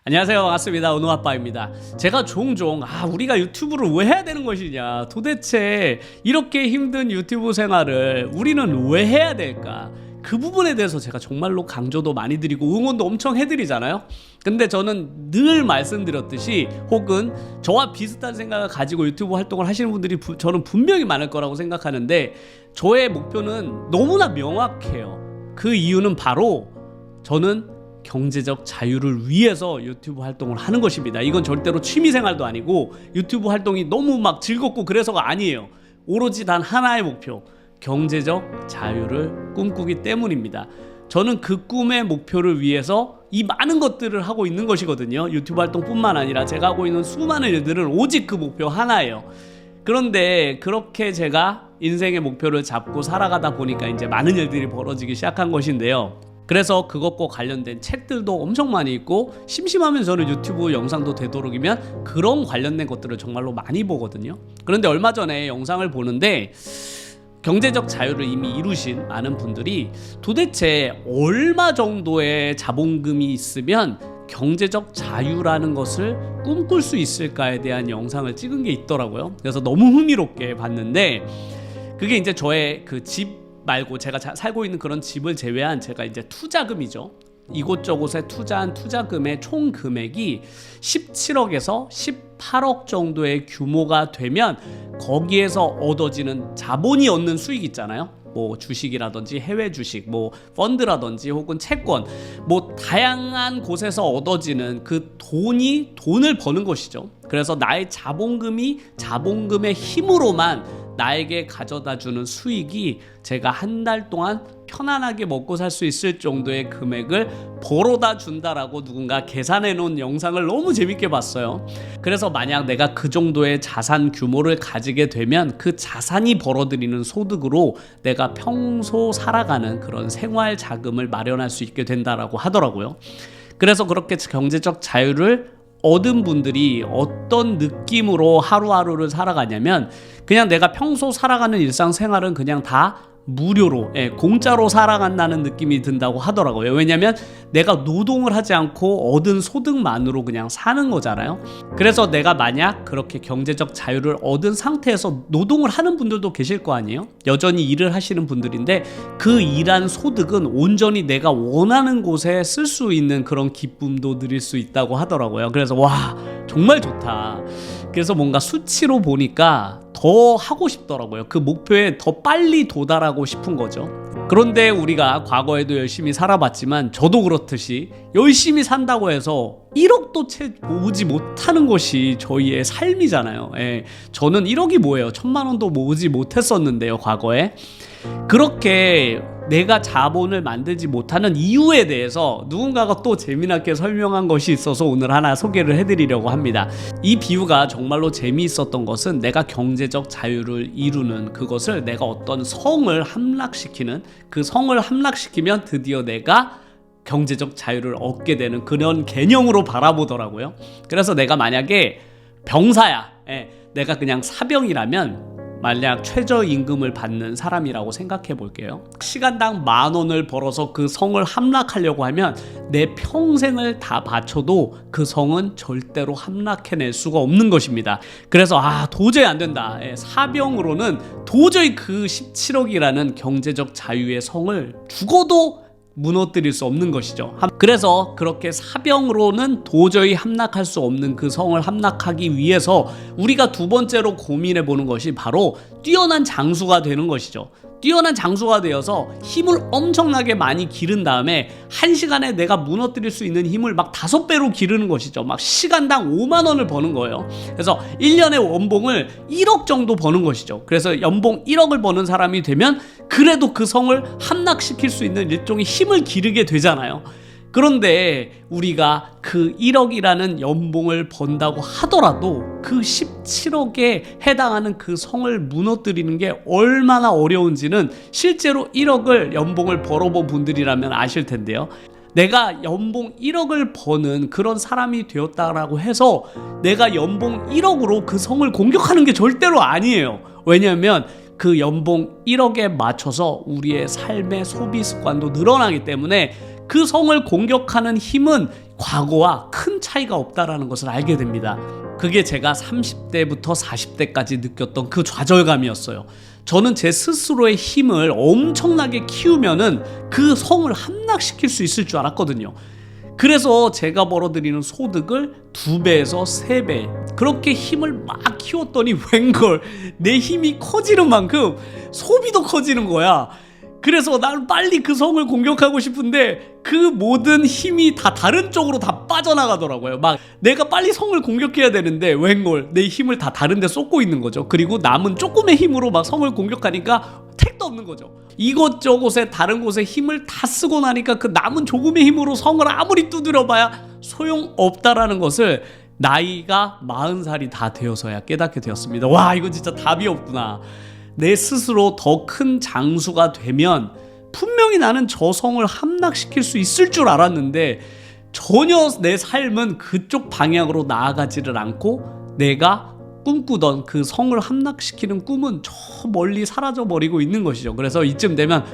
안녕하세요, 반갑습니다. 은호아빠입니다. 제가 종종 우리가 유튜브를 왜 해야 되는 것이냐, 도대체 이렇게 힘든 유튜브 생활을 우리는 왜 해야 될까, 그 부분에 대해서 제가 정말로 강조도 많이 드리고 응원도 엄청 해드리잖아요. 근데 저는 늘 말씀드렸듯이, 혹은 저와 비슷한 생각을 가지고 유튜브 활동을 하시는 분들이 저는 분명히 많을 거라고 생각하는데, 저의 목표는 너무나 명확해요. 그 이유는 바로 저는 경제적 자유를 위해서 유튜브 활동을 하는 것입니다. 이건 절대로 취미생활도 아니고 유튜브 활동이 너무 막 즐겁고 그래서가 아니에요. 오로지 단 하나의 목표, 경제적 자유를 꿈꾸기 때문입니다. 저는 그 꿈의 목표를 위해서 이 많은 것들을 하고 있는 것이거든요. 유튜브 활동뿐만 아니라 제가 하고 있는 수많은 일들은 오직 그 목표 하나예요. 그런데 그렇게 제가 인생의 목표를 잡고 살아가다 보니까 이제 많은 일들이 벌어지기 시작한 것인데요. 그래서 그것과 관련된 책들도 엄청 많이 있고, 심심하면 저는 유튜브 영상도 되도록이면 그런 관련된 것들을 정말로 많이 보거든요. 그런데 얼마 전에 영상을 보는데, 경제적 자유를 이미 이루신 많은 분들이 도대체 얼마 정도의 자본금이 있으면 경제적 자유라는 것을 꿈꿀 수 있을까에 대한 영상을 찍은 게 있더라고요. 그래서 너무 흥미롭게 봤는데, 그게 이제 저의 그 집 말고 제가 살고 있는 그런 집을 제외한 제가 이제 투자금이죠. 이곳저곳에 투자한 투자금의 총 금액이 17억에서 18억 정도의 규모가 되면 거기에서 얻어지는 자본이 얻는 수익 있잖아요. 뭐 주식이라든지 해외 주식, 뭐 펀드라든지 혹은 채권, 뭐 다양한 곳에서 얻어지는 그 돈을 버는 것이죠. 그래서 나의 자본금의 힘으로만 나에게 가져다주는 수익이 제가 한 달 동안 편안하게 먹고 살 수 있을 정도의 금액을 벌어다 준다라고 누군가 계산해 놓은 영상을 너무 재밌게 봤어요. 그래서 만약 내가 그 정도의 자산 규모를 가지게 되면 그 자산이 벌어들이는 소득으로 내가 평소 살아가는 그런 생활 자금을 마련할 수 있게 된다라고 하더라고요. 그래서 그렇게 경제적 자유를 얻은 분들이 어떤 느낌으로 하루하루를 살아가냐면, 그냥 내가 평소 살아가는 일상생활은 그냥 다 무료로, 공짜로 살아간다는 느낌이 든다고 하더라고요. 왜냐면 내가 노동을 하지 않고 얻은 소득만으로 그냥 사는 거잖아요. 그래서 내가 만약 그렇게 경제적 자유를 얻은 상태에서 노동을 하는 분들도 계실 거 아니에요? 여전히 일을 하시는 분들인데, 그 일한 소득은 온전히 내가 원하는 곳에 쓸 수 있는 그런 기쁨도 누릴 수 있다고 하더라고요. 그래서 와, 정말 좋다. 그래서 뭔가 수치로 보니까 더 하고 싶더라고요. 그 목표에 더 빨리 도달하고 싶은 거죠. 그런데 우리가 과거에도 열심히 살아봤지만, 저도 그렇듯이 열심히 산다고 해서 1억도 채 모으지 못하는 것이 저희의 삶이잖아요. 저는 1억이 뭐예요? 1000만 원도 모으지 못했었는데요, 과거에. 그렇게 내가 자본을 만들지 못하는 이유에 대해서 누군가가 또 재미나게 설명한 것이 있어서 오늘 하나 소개를 해드리려고 합니다. 이 비유가 정말로 재미있었던 것은, 내가 경제적 자유를 이루는 그것을 내가 어떤 성을 함락시키는, 그 성을 함락시키면 드디어 내가 경제적 자유를 얻게 되는 그런 개념으로 바라보더라고요. 그래서 내가 만약에 병사야, 내가 그냥 사병이라면 만약 최저임금을 받는 사람이라고 생각해 볼게요. 시간당 10,000원을 벌어서 그 성을 함락하려고 하면 내 평생을 다 바쳐도 그 성은 절대로 함락해낼 수가 없는 것입니다. 그래서 도저히 안 된다. 사병으로는 도저히 그 17억이라는 경제적 자유의 성을 죽어도 무너뜨릴 수 없는 것이죠. 그래서 그렇게 사병으로는 도저히 함락할 수 없는 그 성을 함락하기 위해서 우리가 두 번째로 고민해 보는 것이 바로 뛰어난 장수가 되는 것이죠. 뛰어난 장수가 되어서 힘을 엄청나게 많이 기른 다음에 1시간에 내가 무너뜨릴 수 있는 힘을 막 5배로 기르는 것이죠. 막 시간당 5만 원을 버는 거예요. 그래서 1년에 원봉을 1억 정도 버는 것이죠. 그래서 연봉 1억을 버는 사람이 되면 그래도 그 성을 함락시킬 수 있는 일종의 힘을 기르게 되잖아요. 그런데 우리가 그 1억이라는 연봉을 번다고 하더라도 그 17억에 해당하는 그 성을 무너뜨리는 게 얼마나 어려운지는 실제로 1억을 연봉을 벌어본 분들이라면 아실 텐데요. 내가 연봉 1억을 버는 그런 사람이 되었다라고 해서 내가 연봉 1억으로 그 성을 공격하는 게 절대로 아니에요. 왜냐하면 그 연봉 1억에 맞춰서 우리의 삶의 소비 습관도 늘어나기 때문에 그 성을 공격하는 힘은 과거와 큰 차이가 없다라는 것을 알게 됩니다. 그게 제가 30대부터 40대까지 느꼈던 그 좌절감이었어요. 저는 제 스스로의 힘을 엄청나게 키우면은 그 성을 함락시킬 수 있을 줄 알았거든요. 그래서 제가 벌어들이는 소득을 2배에서 3배 그렇게 힘을 막 키웠더니 웬걸 내 힘이 커지는 만큼 소비도 커지는 거야. 그래서 나는 빨리 그 성을 공격하고 싶은데 그 모든 힘이 다 다른 쪽으로 다 빠져나가더라고요. 막 내가 빨리 성을 공격해야 되는데 웬걸 내 힘을 다 다른 데 쏟고 있는 거죠. 그리고 남은 조금의 힘으로 막 성을 공격하니까 택도 없는 거죠. 이것저것에 다른 곳에 힘을 다 쓰고 나니까 그 남은 조금의 힘으로 성을 아무리 두드려봐야 소용없다라는 것을 나이가 40살이 다 되어서야 깨닫게 되었습니다. 와, 이건 진짜 답이 없구나. 내 스스로 더 큰 장수가 되면 분명히 나는 저 성을 함락시킬 수 있을 줄 알았는데 전혀 내 삶은 그쪽 방향으로 나아가지를 않고 내가 꿈꾸던 그 성을 함락시키는 꿈은 저 멀리 사라져 버리고 있는 것이죠. 그래서 이쯤 되면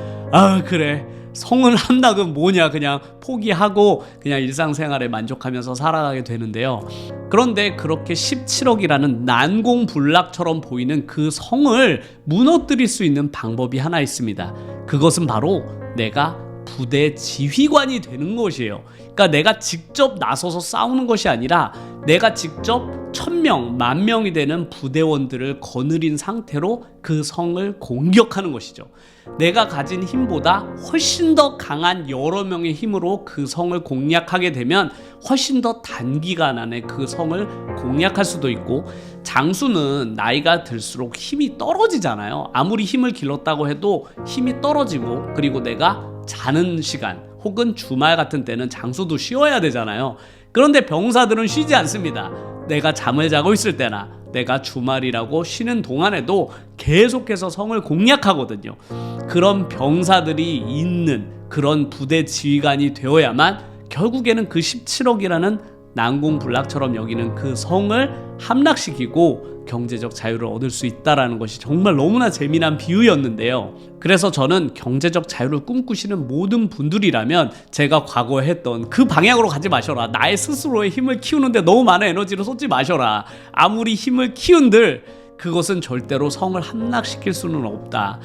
그래, 성을 함락은 뭐냐, 그냥 포기하고 그냥 일상생활에 만족하면서 살아가게 되는데요. 그런데 그렇게 17억이라는 난공불락처럼 보이는 그 성을 무너뜨릴 수 있는 방법이 하나 있습니다. 그것은 바로 내가 부대 지휘관이 되는 것이에요. 그러니까 내가 직접 나서서 싸우는 것이 아니라 내가 직접 1000명, 10,000명이 되는 부대원들을 거느린 상태로 그 성을 공격하는 것이죠. 내가 가진 힘보다 훨씬 더 강한 여러 명의 힘으로 그 성을 공략하게 되면 훨씬 더 단기간 안에 그 성을 공략할 수도 있고, 장수는 나이가 들수록 힘이 떨어지잖아요. 아무리 힘을 길렀다고 해도 힘이 떨어지고, 그리고 내가 자는 시간 혹은 주말 같은 때는 장수도 쉬어야 되잖아요. 그런데 병사들은 쉬지 않습니다. 내가 잠을 자고 있을 때나 내가 주말이라고 쉬는 동안에도 계속해서 성을 공략하거든요. 그런 병사들이 있는 그런 부대 지휘관이 되어야만 결국에는 그 17억이라는 난공불락처럼 여기는 그 성을 함락시키고 경제적 자유를 얻을 수 있다는 것이 정말 너무나 재미난 비유였는데요. 그래서 저는 경제적 자유를 꿈꾸시는 모든 분들이라면 제가 과거에 했던 그 방향으로 가지 마셔라. 나의 스스로의 힘을 키우는데 너무 많은 에너지를 쏟지 마셔라. 아무리 힘을 키운들 그것은 절대로 성을 함락시킬 수는 없다.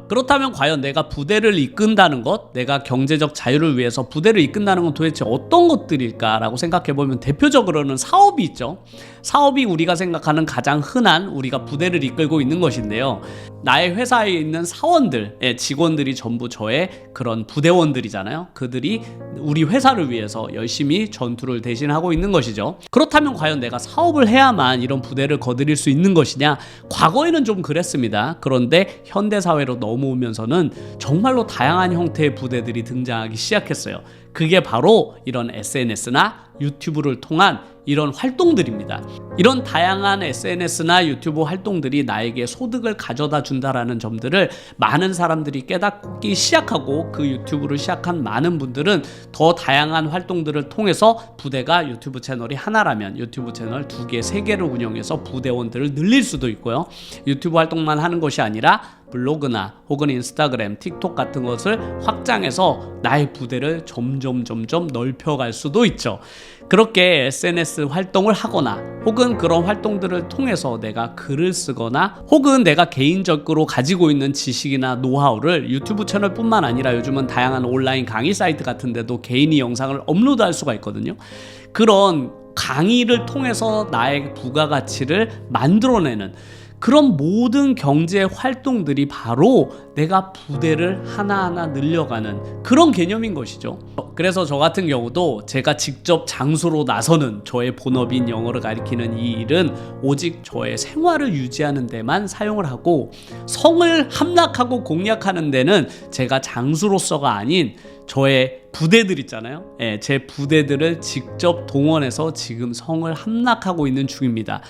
그렇다면 과연 내가 부대를 이끈다는 것, 내가 경제적 자유를 위해서 부대를 이끈다는 건 도대체 어떤 것들일까라고 생각해보면 대표적으로는 사업이 있죠. 사업이 우리가 생각하는 가장 흔한 우리가 부대를 이끌고 있는 것인데요. 나의 회사에 있는 사원들, 직원들이 전부 저의 그런 부대원들이잖아요. 그들이 우리 회사를 위해서 열심히 전투를 대신하고 있는 것이죠. 그렇다면 과연 내가 사업을 해야만 이런 부대를 거느릴 수 있는 것이냐? 과거에는 좀 그랬습니다. 그런데 현대사회로 넘어오면서는 정말로 다양한 형태의 부대들이 등장하기 시작했어요. 그게 바로 이런 SNS나 유튜브를 통한 이런 활동들입니다. 이런 다양한 SNS나 유튜브 활동들이 나에게 소득을 가져다 준다라는 점들을 많은 사람들이 깨닫기 시작하고, 그 유튜브를 시작한 많은 분들은 더 다양한 활동들을 통해서 부대가 유튜브 채널이 하나라면 유튜브 채널 2개, 3개를 운영해서 부대원들을 늘릴 수도 있고요. 유튜브 활동만 하는 것이 아니라 블로그나 혹은 인스타그램, 틱톡 같은 것을 확장해서 나의 부대를 점점 넓혀갈 수도 있죠. 그렇게 SNS 활동을 하거나 혹은 그런 활동들을 통해서 내가 글을 쓰거나 혹은 내가 개인적으로 가지고 있는 지식이나 노하우를 유튜브 채널뿐만 아니라 요즘은 다양한 온라인 강의 사이트 같은 데도 개인이 영상을 업로드할 수가 있거든요. 그런 강의를 통해서 나의 부가가치를 만들어내는 그런 모든 경제 활동들이 바로 내가 부대를 하나하나 늘려가는 그런 개념인 것이죠. 그래서 저 같은 경우도 제가 직접 장수로 나서는 저의 본업인 영어를 가르치는 이 일은 오직 저의 생활을 유지하는 데만 사용을 하고, 성을 함락하고 공략하는 데는 제가 장수로서가 아닌 저의 부대들 있잖아요. 제 부대들을 직접 동원해서 지금 성을 함락하고 있는 중입니다.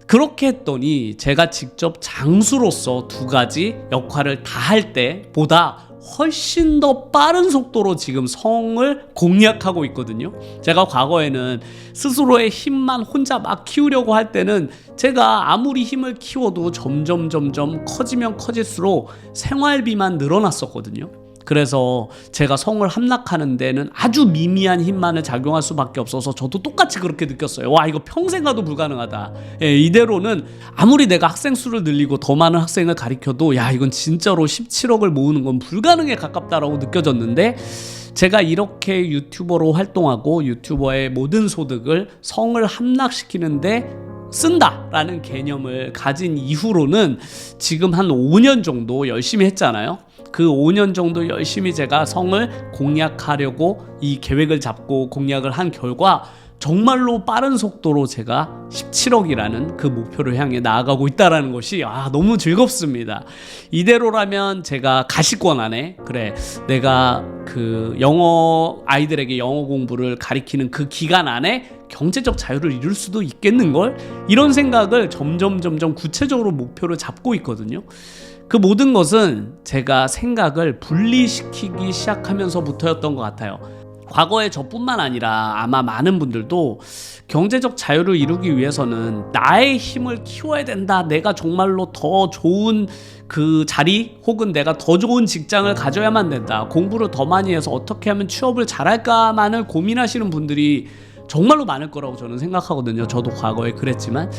그렇게 했더니 제가 직접 장수로서 2가지 역할을 다 할 때보다 훨씬 더 빠른 속도로 지금 성을 공략하고 있거든요. 제가 과거에는 스스로의 힘만 혼자 막 키우려고 할 때는 제가 아무리 힘을 키워도 점점 커지면 커질수록 생활비만 늘어났었거든요. 그래서 제가 성을 함락하는 데는 아주 미미한 힘만을 작용할 수밖에 없어서 저도 똑같이 그렇게 느꼈어요. 와, 이거 평생 가도 불가능하다. 예, 이대로는 아무리 내가 학생 수를 늘리고 더 많은 학생을 가르쳐도 야, 이건 진짜로 17억을 모으는 건 불가능에 가깝다라고 느껴졌는데, 제가 이렇게 유튜버로 활동하고 유튜버의 모든 소득을 성을 함락시키는데 쓴다라는 개념을 가진 이후로는 지금 한 5년 정도 열심히 했잖아요. 그 5년 정도 열심히 제가 성을 공략하려고 이 계획을 잡고 공략을 한 결과 정말로 빠른 속도로 제가 17억이라는 그 목표를 향해 나아가고 있다는 것이 너무 즐겁습니다. 이대로라면 제가 가시권 안에, 그래, 내가 그 아이들에게 영어 공부를 가리키는 그 기간 안에 경제적 자유를 이룰 수도 있겠는걸? 이런 생각을 점점 구체적으로 목표를 잡고 있거든요. 그 모든 것은 제가 생각을 분리시키기 시작하면서부터였던 것 같아요. 과거에 저뿐만 아니라 아마 많은 분들도 경제적 자유를 이루기 위해서는 나의 힘을 키워야 된다, 내가 정말로 더 좋은 그 자리 혹은 내가 더 좋은 직장을 가져야만 된다, 공부를 더 많이 해서 어떻게 하면 취업을 잘할까만을 고민하시는 분들이 정말로 많을 거라고 저는 생각하거든요. 저도 과거에 그랬지만,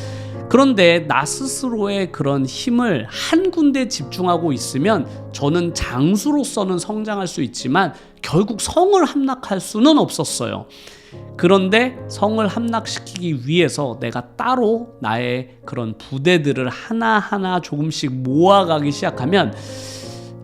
그런데 나 스스로의 그런 힘을 한 군데 집중하고 있으면 저는 장수로서는 성장할 수 있지만 결국 성을 함락할 수는 없었어요. 그런데 성을 함락시키기 위해서 내가 따로 나의 그런 부대들을 하나하나 조금씩 모아가기 시작하면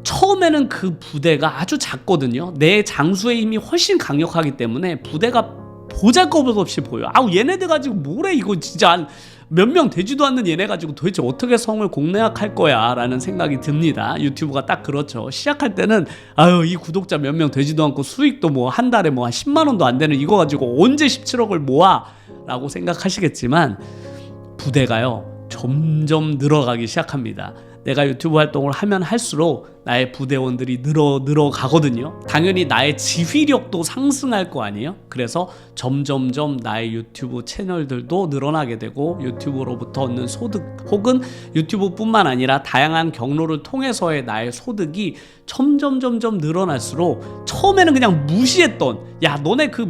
처음에는 그 부대가 아주 작거든요. 내 장수의 힘이 훨씬 강력하기 때문에 부대가 보잘것없이 보여. 얘네들 가지고 뭐래, 이거 진짜 몇 명 되지도 않는 얘네 가지고 도대체 어떻게 성을 공략할 거야 라는 생각이 듭니다. 유튜브가 딱 그렇죠. 시작할 때는 이 구독자 몇 명 되지도 않고 수익도 뭐 한 달에 뭐 한 10만 원도 안 되는 이거 가지고 언제 17억을 모아 라고 생각하시겠지만, 부대가요 점점 늘어가기 시작합니다. 내가 유튜브 활동을 하면 할수록 나의 부대원들이 늘어가거든요. 당연히 나의 지휘력도 상승할 거 아니에요. 그래서 점점점 나의 유튜브 채널들도 늘어나게 되고 유튜브로부터 얻는 소득 혹은 유튜브뿐만 아니라 다양한 경로를 통해서의 나의 소득이 점점 늘어날수록 처음에는 그냥 무시했던, 야 너네 그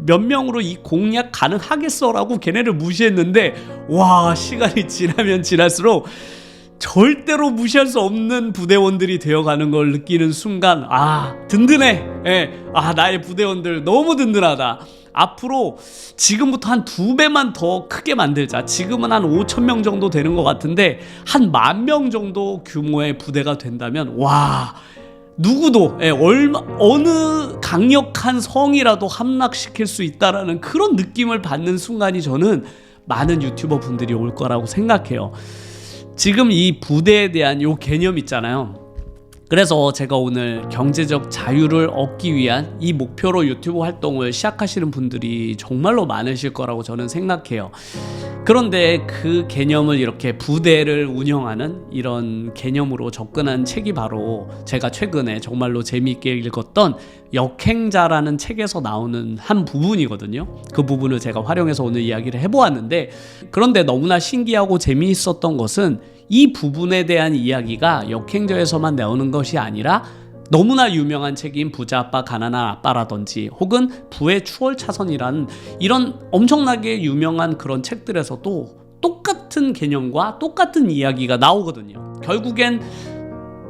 몇 명으로 이 공략 가능하겠어 라고 걔네를 무시했는데, 와 시간이 지나면 지날수록 절대로 무시할 수 없는 부대원들이 되어가는 걸 느끼는 순간 든든해. 나의 부대원들 너무 든든하다. 앞으로 지금부터 한 2배만 더 크게 만들자. 지금은 한 5,000명 정도 되는 것 같은데 한 10,000명 정도 규모의 부대가 된다면 누구도 어느 강력한 성이라도 함락시킬 수 있다라는 그런 느낌을 받는 순간이 저는 많은 유튜버 분들이 올 거라고 생각해요. 지금 이 부대에 대한 요 개념 있잖아요. 그래서 제가 오늘 경제적 자유를 얻기 위한 이 목표로 유튜브 활동을 시작하시는 분들이 정말로 많으실 거라고 저는 생각해요. 그런데 그 개념을 이렇게 부대를 운영하는 이런 개념으로 접근한 책이 바로 제가 최근에 정말로 재미있게 읽었던 역행자라는 책에서 나오는 한 부분이거든요. 그 부분을 제가 활용해서 오늘 이야기를 해보았는데, 그런데 너무나 신기하고 재미있었던 것은 이 부분에 대한 이야기가 역행자에서만 나오는 것이 아니라 너무나 유명한 책인 부자 아빠 가난한 아빠라든지 혹은 부의 추월차선이라는 이런 엄청나게 유명한 그런 책들에서도 똑같은 개념과 똑같은 이야기가 나오거든요. 결국엔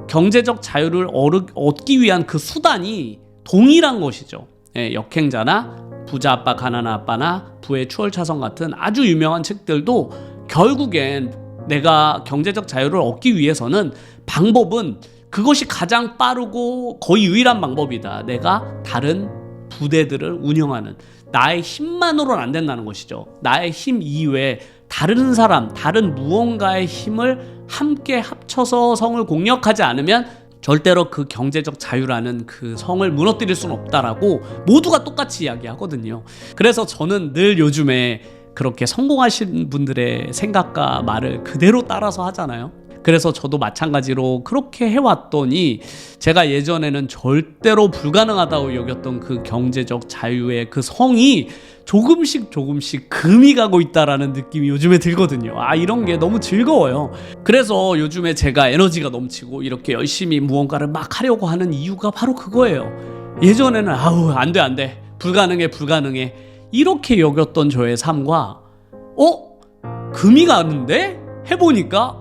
경제적 자유를 얻기 위한 그 수단이 동일한 것이죠. 역행자나 부자 아빠 가난한 아빠나 부의 추월차선 같은 아주 유명한 책들도 결국엔 내가 경제적 자유를 얻기 위해서는 방법은 그것이 가장 빠르고 거의 유일한 방법이다. 내가 다른 부대들을 운영하는, 나의 힘만으로는 안 된다는 것이죠. 나의 힘 이외에 다른 사람, 다른 무언가의 힘을 함께 합쳐서 성을 공략하지 않으면 절대로 그 경제적 자유라는 그 성을 무너뜨릴 수는 없다라고 모두가 똑같이 이야기하거든요. 그래서 저는 늘 요즘에 그렇게 성공하신 분들의 생각과 말을 그대로 따라서 하잖아요. 그래서 저도 마찬가지로 그렇게 해왔더니 제가 예전에는 절대로 불가능하다고 여겼던 그 경제적 자유의 그 성이 조금씩 금이 가고 있다라는 느낌이 요즘에 들거든요. 이런 게 너무 즐거워요. 그래서 요즘에 제가 에너지가 넘치고 이렇게 열심히 무언가를 막 하려고 하는 이유가 바로 그거예요. 예전에는 안 돼 불가능해 이렇게 여겼던 저의 삶과 금이 가는데 해보니까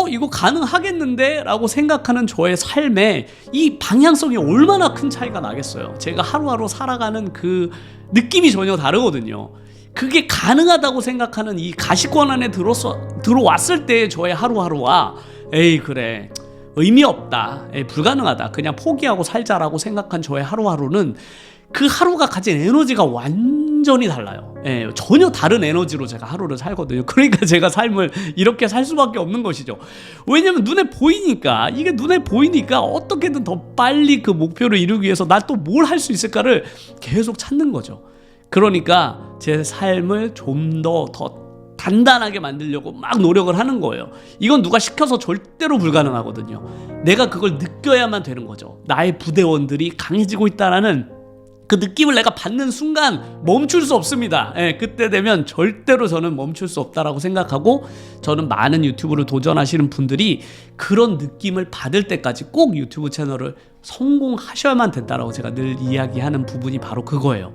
이거 가능하겠는데 라고 생각하는 저의 삶에 이 방향성이 얼마나 큰 차이가 나겠어요. 제가 하루하루 살아가는 그 느낌이 전혀 다르거든요. 그게 가능하다고 생각하는 이 가시권 안에 들어왔을 때 저의 하루하루와 그래 의미 없다, 불가능하다, 그냥 포기하고 살자라고 생각한 저의 하루하루는 그 하루가 가진 에너지가 완전히 달라요. 전혀 다른 에너지로 제가 하루를 살거든요. 그러니까 제가 삶을 이렇게 살 수밖에 없는 것이죠. 왜냐면 눈에 보이니까, 이게 눈에 보이니까 어떻게든 더 빨리 그 목표를 이루기 위해서 난 또 뭘 할 수 있을까를 계속 찾는 거죠. 그러니까 제 삶을 좀 더 단단하게 만들려고 막 노력을 하는 거예요. 이건 누가 시켜서 절대로 불가능하거든요. 내가 그걸 느껴야만 되는 거죠. 나의 부대원들이 강해지고 있다라는 그 느낌을 내가 받는 순간 멈출 수 없습니다. 그때 되면 절대로 저는 멈출 수 없다라고 생각하고, 저는 많은 유튜브를 도전하시는 분들이 그런 느낌을 받을 때까지 꼭 유튜브 채널을 성공하셔야만 된다라고 제가 늘 이야기하는 부분이 바로 그거예요.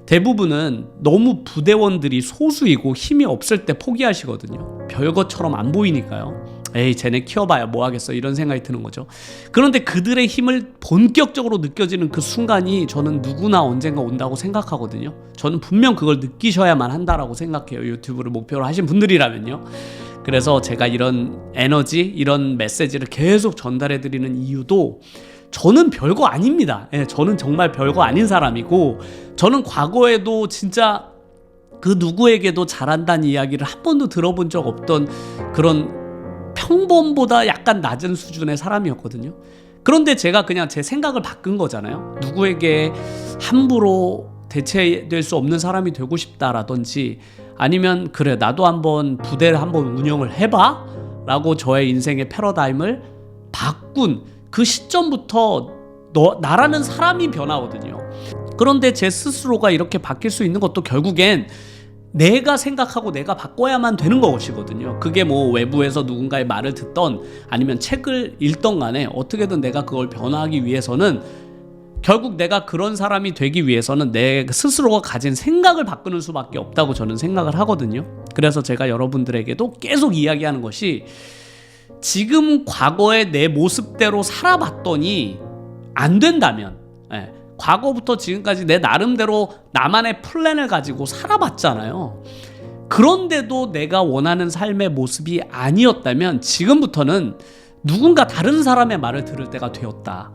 대부분은 너무 부대원들이 소수이고 힘이 없을 때 포기하시거든요. 별것처럼 안 보이니까요. 쟤네 키워봐야 뭐 하겠어, 이런 생각이 드는 거죠. 그런데 그들의 힘을 본격적으로 느껴지는 그 순간이 저는 누구나 언젠가 온다고 생각하거든요. 저는 분명 그걸 느끼셔야만 한다라고 생각해요. 유튜브를 목표로 하신 분들이라면요. 그래서 제가 이런 에너지, 이런 메시지를 계속 전달해 드리는 이유도, 저는 별거 아닙니다. 저는 정말 별거 아닌 사람이고, 저는 과거에도 진짜 그 누구에게도 잘한다는 이야기를 한 번도 들어본 적 없던 그런 평범보다 약간 낮은 수준의 사람이었거든요. 그런데 제가 그냥 제 생각을 바꾼 거잖아요. 누구에게 함부로 대체될 수 없는 사람이 되고 싶다라든지, 아니면 그래 나도 한번 부대를 한번 운영을 해봐 라고 저의 인생의 패러다임을 바꾼 그 시점부터 나라는 사람이 변하거든요. 그런데 제 스스로가 이렇게 바뀔 수 있는 것도 결국엔 내가 생각하고 내가 바꿔야만 되는 것이거든요. 그게 뭐 외부에서 누군가의 말을 듣던 아니면 책을 읽던 간에 어떻게든 내가 그걸 변화하기 위해서는, 결국 내가 그런 사람이 되기 위해서는 내 스스로가 가진 생각을 바꾸는 수밖에 없다고 저는 생각을 하거든요. 그래서 제가 여러분들에게도 계속 이야기하는 것이, 지금 과거의 내 모습대로 살아봤더니 안 된다면, 과거부터 지금까지 내 나름대로 나만의 플랜을 가지고 살아봤잖아요. 그런데도 내가 원하는 삶의 모습이 아니었다면 지금부터는 누군가 다른 사람의 말을 들을 때가 되었다.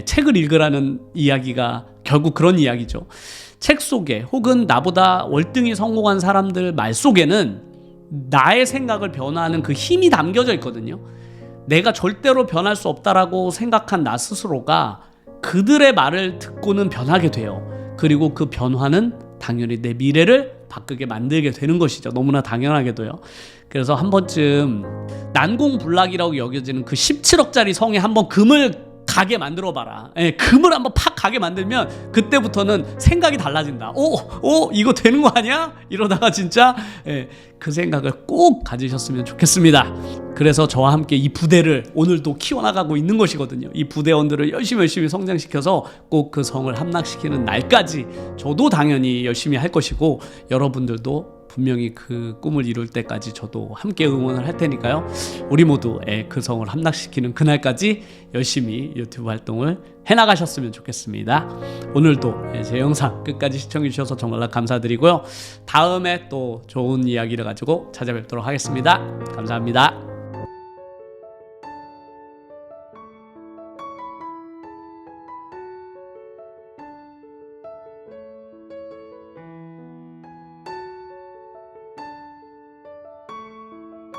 책을 읽으라는 이야기가 결국 그런 이야기죠. 책 속에, 혹은 나보다 월등히 성공한 사람들 말 속에는 나의 생각을 변화하는 그 힘이 담겨져 있거든요. 내가 절대로 변할 수 없다라고 생각한 나 스스로가 그들의 말을 듣고는 변하게 돼요. 그리고 그 변화는 당연히 내 미래를 바꾸게 만들게 되는 것이죠. 너무나 당연하게도요. 그래서 한 번쯤 난공불락이라고 여겨지는 그 17억짜리 성에 한번 금을 가게 만들어봐라. 금을 한번 팍 가게 만들면 그때부터는 생각이 달라진다. 이거 되는 거 아니야? 이러다가 진짜 그 생각을 꼭 가지셨으면 좋겠습니다. 그래서 저와 함께 이 부대를 오늘도 키워나가고 있는 것이거든요. 이 부대원들을 열심히 성장시켜서 꼭 그 성을 함락시키는 날까지 저도 당연히 열심히 할 것이고, 여러분들도 분명히 그 꿈을 이룰 때까지 저도 함께 응원을 할 테니까요. 우리 모두 그 성을 함락시키는 그날까지 열심히 유튜브 활동을 해나가셨으면 좋겠습니다. 오늘도 제 영상 끝까지 시청해 주셔서 정말 감사드리고요. 다음에 또 좋은 이야기를 가지고 찾아뵙도록 하겠습니다. 감사합니다.